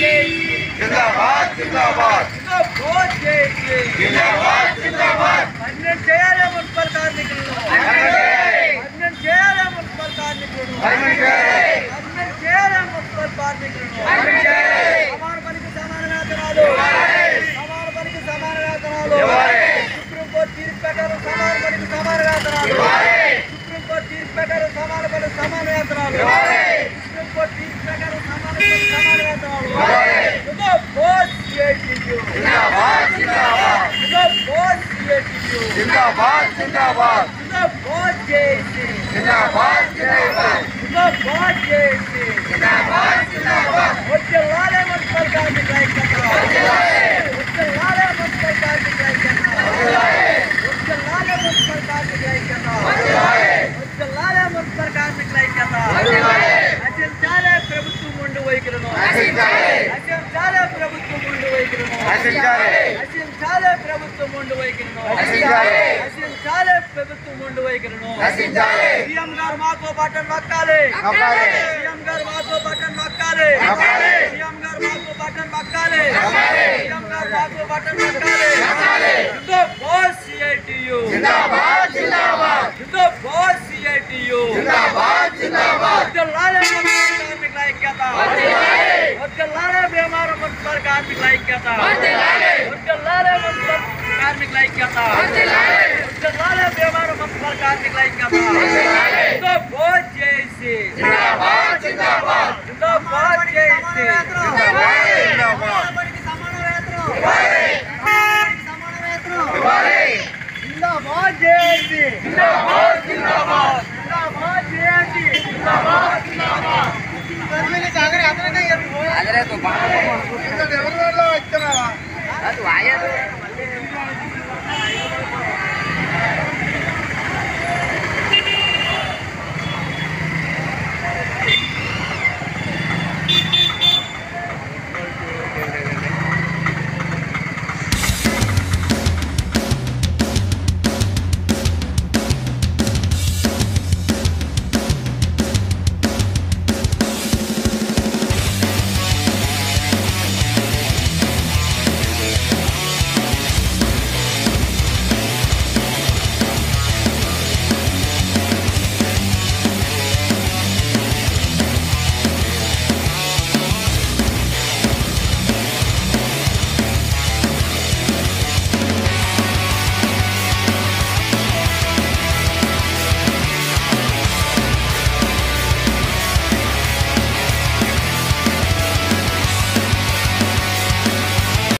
जिंदाबाद जिंदाबाद जिंदाबाद जिंदाबाद పన్నెండు చేయాలి మున్సిపల్ కార్మికులను పన్నెండు చేయాలి మున్సిపల్ కార్మికులను పన్నెండు చేయాలి మున్సిపల్ కార్మికులను సమాన పనికి సమాన వేతనాలు సమాన పనికి సమాన వేతనాలు సుప్రీంకోర్టు తీర్పు ప్రకారం సమాన పనికి సమాన వేతనాలు సుప్రీంకోర్టు తీర్పు ప్రకారం సమాన పనికి సమాన వేతనాలు సుప్రీంకోర్టు తీర్పు ప్రకారం సమాన పనికి సమాన వేతనాలు जिंदाबाद जिंदाबाद जिंदाबाद जिंदाबाद जिंदाबाद जिंदाबाद जिंदाबाद వచ్చేలాలే మున్సిపల్ కార్మికుల ఐక్యత వచ్చేలాలే మున్సిపల్ కార్మికుల ఐక్యత వచ్చేలాలే మున్సిపల్ కార్మికుల ఐక్యత వచ్చేలాలే మున్సిపల్ కార్మికుల ఐక్యత నశించాలే ప్రభుత్వం ఉండి వైఖరును నశించాలే ప్రభుత్వం ఉండి వైఖరును నశించాలే ప్రభుత్వం ఉండి వైఖరును నశించాలే ప్రభుత్వం ఉండి వైఖరును సీఎం గారు మాతో బటన్ నొక్కాలి సీఎం గారు మాతో బటన్ నొక్కాలి సీఎం గారు మాతో బటన్ నొక్కాలి సీఎం గారు మాతో బటన్ నొక్కాలి జిందాబాద్ సిఐటియు जिंदाबाद जिंदाबाद జిందాబాద్ సిఐటియు जिंदाबाद जिंदाबाद వద్దలాలే మున్సిపల్ కార్మికుల ఐక్యత వద్దలాలే భీమవరం మున్సిపల్ కార్మికుల ఐక్యత వద్దలాలే మున్సిపల్ కార్మికుల ఐక్యత వద్దలాలే భీమవరం